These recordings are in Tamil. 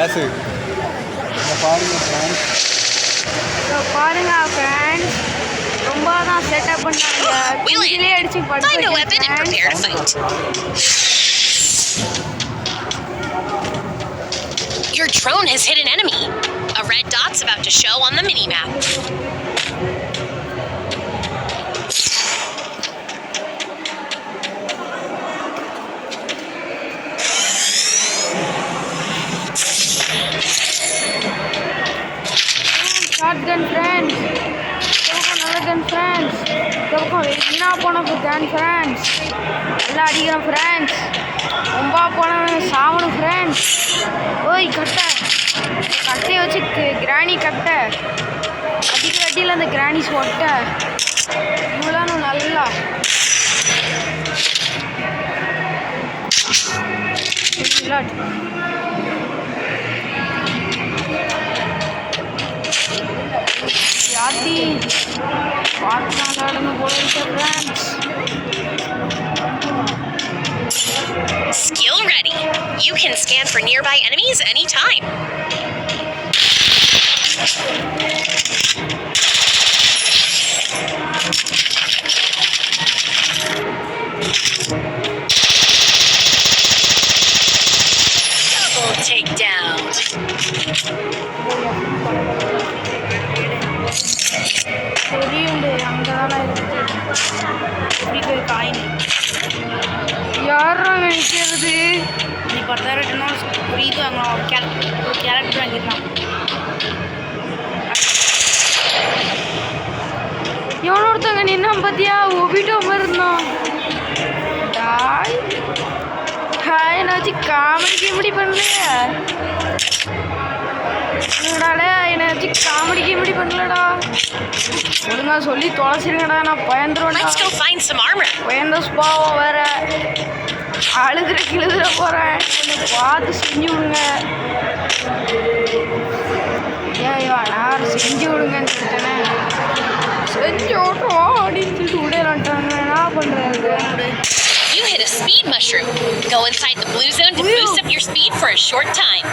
காசு பாருங்க ஃப்ரெண்ட்ஸ். பாருங்க ஃப்ரெண்ட்ஸ், ரொம்ப தான் செட்டப் பண்ணாங்க. கீழே அடிச்சு படுத்து. Your drone has hit an enemy. A red dot's about to show on the minimap. Shotgun friends. Another gun friends. வீணா போன gun friends. எல்லாம் அடிக்கிறோம் friends. ரொம்ப போனவன் சாவணும் ஃப்ரெண்ட்ஸ். ஓய் கட்டையை வச்சு கிராணி கட்டை அடிக்கிற அடியில் அந்த கிராணிஸ் ஒட்டை இவ்வளோ நல்லா யாத்தி பார்த்து விளாடுங்க போல இருக்க friends. Skill ready. You can scan for nearby enemies anytime. Double takedown. யாரும் நினைக்கிறது நீ 10,000 புரியுது வாங்கலாம். கேரக்டர் வாங்கிடலாம். எவனோ ஒருத்தவங்க நின்னா பார்த்தியா, ஒபிட்டோ மாதிரி இருந்தான். என்ன வச்சு காமெடி பண்ணலையா? என்னை வச்சு காமெடி பண்ணலடா. ஒழுங்கா சொல்லி தொலைச்சிருங்கடா, நான் பயந்துருவேன். பயந்த ஸ்பாவம் வேற அழுதுற கிழுதுற போகிறேன். கொஞ்சம் பார்த்து செஞ்சு விடுங்க. நான் செஞ்சு விடுங்கன்னு சொல்லிட்டேனே. செஞ்சு விட்ருவோம் அப்படின்னு சொல்லிட்டு விடலான்ட்டாங்க. என்ன பண்ணுறது? You hit a speed mushroom. Go inside the blue zone to boost up your speed for a short time.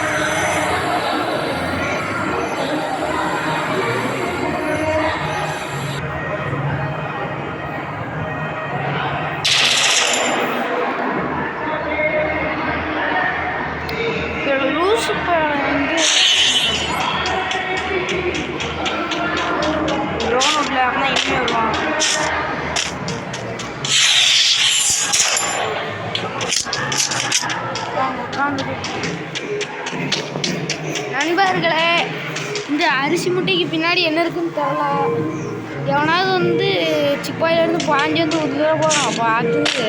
நண்பர்களே, இந்த அரிசி முட்டைக்கு பின்னாடி என்ன இருக்குன்னு தெரியல. எவனாவது சிப்பாயிலேருந்து பாஞ்சு ஒரு தூர போகிறான் பார்த்து.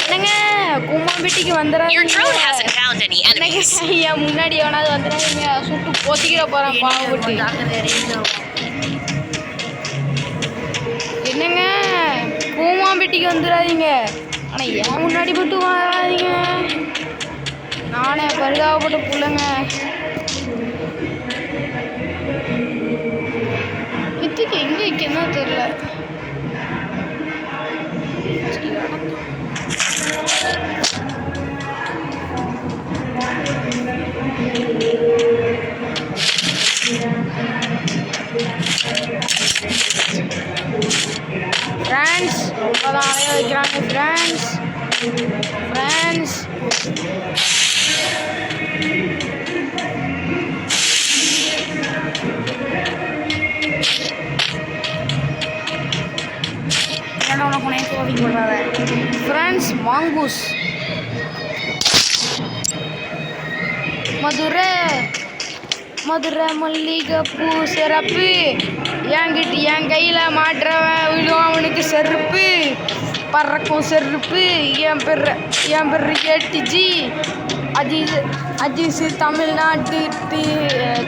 என்னங்க கும்மாம்பட்டிக்கு வந்துடுறாங்க. என் முன்னாடி எவனாவது வந்துடுறாங்க, சுட்டு பொத்திக்கிற போகிறான் பாவப்பட்டு. என்னங்க கூமாம்பட்டிக்கு வந்துடாதீங்க, ஆனால் என் முன்னாடி மட்டும் வராதீங்க. நானே பரிதாபப்பட்ட பிள்ளைங்க. இதுக்கு எங்கே வைக்கன்னா தெரியல. ஃப்ரெண்ட்ஸ் ரொம்பதான் அலைய வைக்கிறாங்க. ஃப்ரெண்ட்ஸ் ஃப்ரெண்ட்ஸ் மாங்கூஸ் மதுரை மல்லிகைப்பூ சிறப்பு. என் கையில் மாட்டுறவன் விழுவான் அவனுக்கு செருப்பு. பறக்கும் செருப்பு. என் பேர் ஏடிஜி அஜிஸு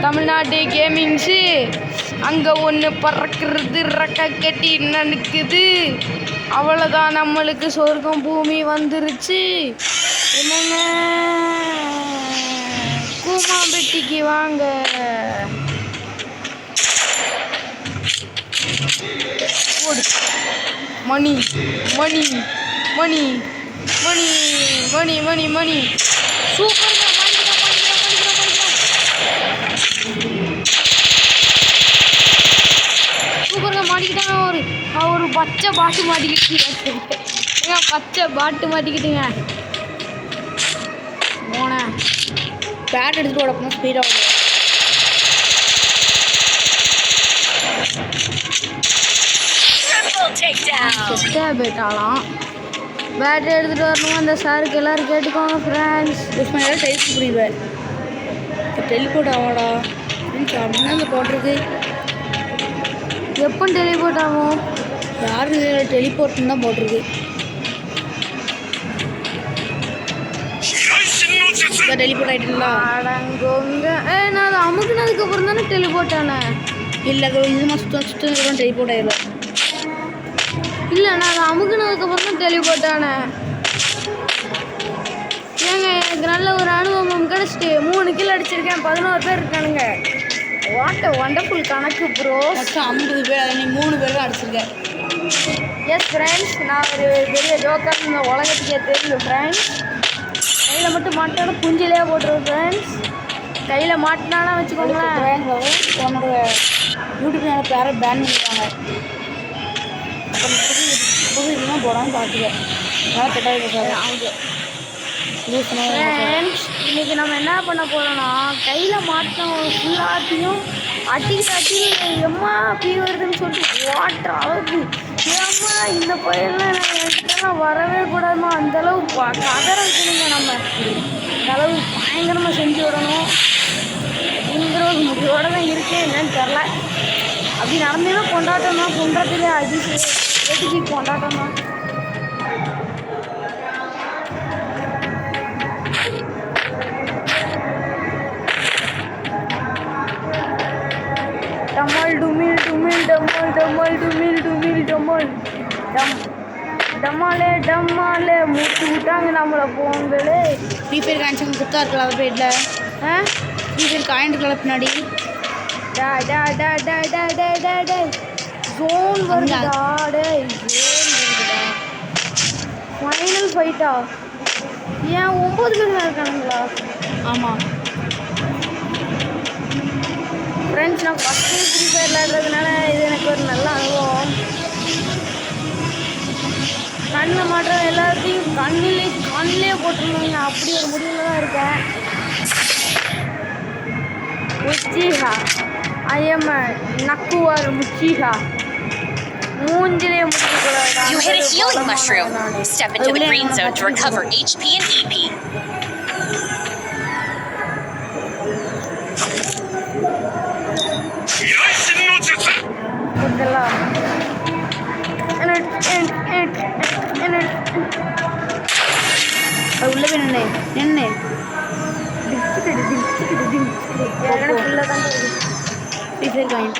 தமிழ்நாட்டு கேமிங்ஸு. அங்கே ஒன்று பறக்கிறது ரெக்க கட்டி நினைக்குது. அவ்வளோதான், நம்மளுக்கு சொர்க்கம் பூமி வந்துருச்சு. என்னங்க கூமாம்பட்டிக்கு வாங்க. மணி மணி மணி மணி மணி மணி மணி சூப்பர். மாட்டிக்கிட்டாங்க. ஒரு பச்சை பாட்டு மாட்டிக்கிட்டுங்க. ஏங்க பச்சை பாட்டு மாட்டிக்கிட்டுங்க. போனேன் பேட் எடுத்துட்டு ஓடப்போனா ஸ்பீடாக ஓடும். Triple takedown. செத்தே போயிட்டாலாம். பேட்டரி எடுத்துகிட்டு வரணும் அந்த சாருக்கு எல்லோரும் கேட்டுக்கோங்க ஃப்ரெண்ட்ஸ். எல்லாம் டெலிட் பண்ணிடுவேன். இப்போ டெலிபோர்ட் ஆவாடா அப்படின்னா அந்த போட்டிருக்கு. எப்போ டெலிபோர்ட் ஆகும்? யாரும் டெலிபோர்ட்னு தான் போட்டிருக்கு. இப்போ டெலிபோர்ட் ஆகிட்டுங்களா? அடங்கோங்க. நான் அதை அமுக்குனதுக்கு அப்புறம் தானே டெலிபோர்ட் ஆனேன். இல்லை இது மாதிரி சுத்தம் டெலிபோர்ட் ஆகிடும். இல்லை நான் அதை அமுக்குனதுக்கு அப்புறம் தான் டெலிபோர்ட் ஆனேன். ஏங்க எனக்கு நல்ல ஒரு அனுபவம் கிடச்சிட்டு 3 கில் அடிச்சிருக்கேன். 11 பேர் இருக்கானுங்க. வாட் அ வண்டர்ஃபுல் கணக்கு ப்ரோ. மொத்தம் 50 பேர். அதை நீ 3 பேர் தான் அடிச்சிருக்கேன். எஸ் ஃப்ரெண்ட்ஸ், நான் ஒரு பெரிய ஜோக்கர் இந்த உலகத்துக்கே தெரியும் ஃப்ரெண்ட்ஸ். கையில் மட்டும் மாட்டாலும் புஞ்சிலே போட்டுருவோம் ஃப்ரெண்ட்ஸ். கையில் மாட்டினாலும் வச்சுக்கோங்களேன். உன்னோட யூடியூப் சேனல் பேரை பேன் பண்ணிடுவாங்க. அப்புறம் புது இதெல்லாம் போடாமல் பார்த்துக்க. நல்லா கெட்டாக பேசாது. அவங்க ஃப்ரெண்ட்ஸ், இன்றைக்கி நம்ம என்ன பண்ண போகிறோன்னா கையில் மாட்டின ஃபுல்லாத்தையும் அட்டிக்கிட்டு எம்மா அப்படி வருதுன்னு சொல்லிட்டு ஓட்டுற அளவுக்கு ஏம்மா இந்த பையன்லாம் என்கிட்டலாம் வரவே கூடாதுமா அந்தளவு கதற வைக்கணுங்க. நம்ம அந்தளவு பயங்கரமாக செஞ்சு விடணும் அப்படிங்கிற ஒரு முடிவோட தான் இருக்கேன். என்னன்னு தெரில. அப்படி நடந்தேன்னா கொண்டாட்டம் தான். கொண்டாட்டத்திலே வெட்டிக்கு கொண்டாட்டம் தான். டமால் டுமில் டுமில் டமால் டமால் டுமில் டுமில் டமால் டமாலே மூச்சு விட்டாங்க நம்மளை போங்களே. ஃப்ரீ ஃபயர் காயின்ஸ் குத்தா இருக்கல அதை போயிடல. ஃப்ரீ ஃபயர் காயின் இருக்கல பின்னாடி. ஜோன் வருதா? ஃபைனல் ஃபைட்டா? ஏன் 9 பேர் இருக்கானுங்களா? ஆமாம் ஃப்ரெண்ட்ஸ், நான் ஃபஸ்ட்டு ஃப்ரீ ஃபயர் விளையாடுறதுனால இது எனக்கு ஒரு நல்ல அனுபவம். கண்ணில் மாட்டுற எல்லாத்தையும் கண்ணிலே போட்டுருந்தாங்க. அப்படி ஒரு முடிவில் தான் இருக்கேன். முச்சிஹா ஐஎம் நக்குவார் முச்சிஹா. மூஞ்சிலே முடிச்சுக்கூடாது. You hit a healing mushroom. Step into the green zone to recover HP and EP. இதெல்லாம் அது உள்ளே போய் நின்று ஃபுல்லாக தான் ஃப்ரீ ஃபயர் காயின்.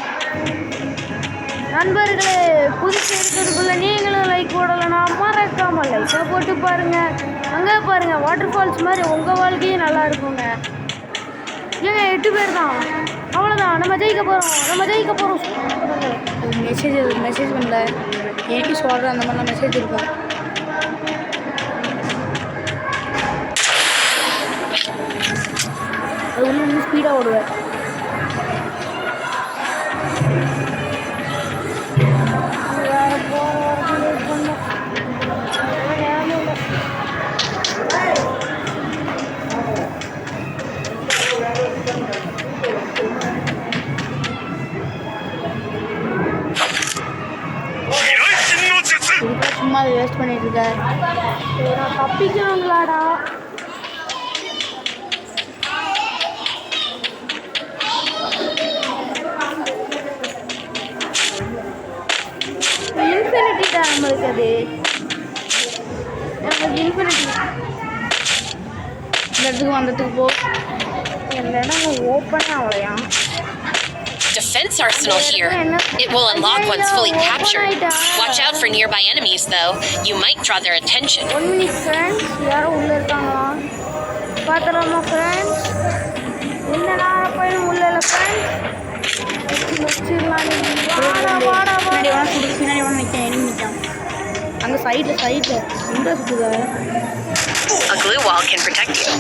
நண்பர்களே, புதுசு இருக்கிறதுக்குள்ள நீங்களும் லைக் போடலைன்னா மறக்காமல் லைக்காக போட்டு பாருங்கள். அங்கே பாருங்கள், வாட்டர் ஃபால்ஸ் மாதிரி உங்கள் வாழ்க்கையும் நல்லா இருக்குங்க. ஏங்க 8 பேர் தான், அவ்வளோதான். நம்ம ஜெயிக்க போகிறோம். மெசேஜ் பண்ணல. எனக்கு சொல்கிறேன் அந்த மாதிரிலாம் மெசேஜ் இருக்கும். அது ஒன்று இன்னும் ஸ்பீடாக ஓடுவேன். சும்மா அதை வேஸ்ட் பண்ணிட்டு இருக்காரு. நான் தப்பிக்கணுங்களாடா. இன்ஃபினிட்டி தான் நம்மளுக்கு. அது நம்மளுக்கு இன்ஃபினிட்டி. இந்த இடத்துக்கு வந்ததுக்கு போ. இந்த இடம் ஓப்பனாக அவ்வளையா. Defense arsenal here. It will unlock once fully captured. Watch out for nearby enemies, though. You might draw their attention. 1 minute friends, யாரோ உள்ளே இருக்காங்களா பார்த்துலாமா ஃப்ரெண்ட்ஸ்? இந்த நேரம் போய் உள்ள இல்லை ஃப்ரெண்ட்ஸ். வச்சிடலாம். வாடா பின்னாடி வேணா நிற்கேன். எனிமி நிற்கான் அங்கே சைடில் எங்கே சுற்றுதா? A glue wall can protect you.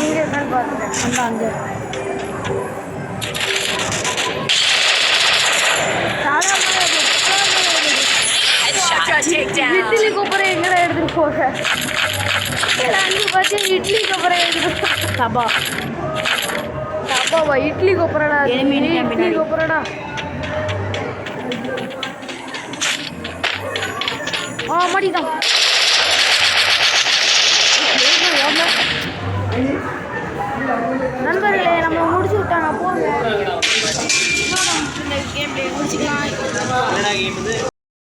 இங்கே இருக்கான்னு பார்த்துட்டேன். அங்கே போக அங்கே பார்த்து இட்லி கொப்பரை தபா தப்பாவா இட்லி கொப்பரடா Enemy நிக்காம இட்லி பின்னாடி. கொப்பரடா மாட்டிட்டான்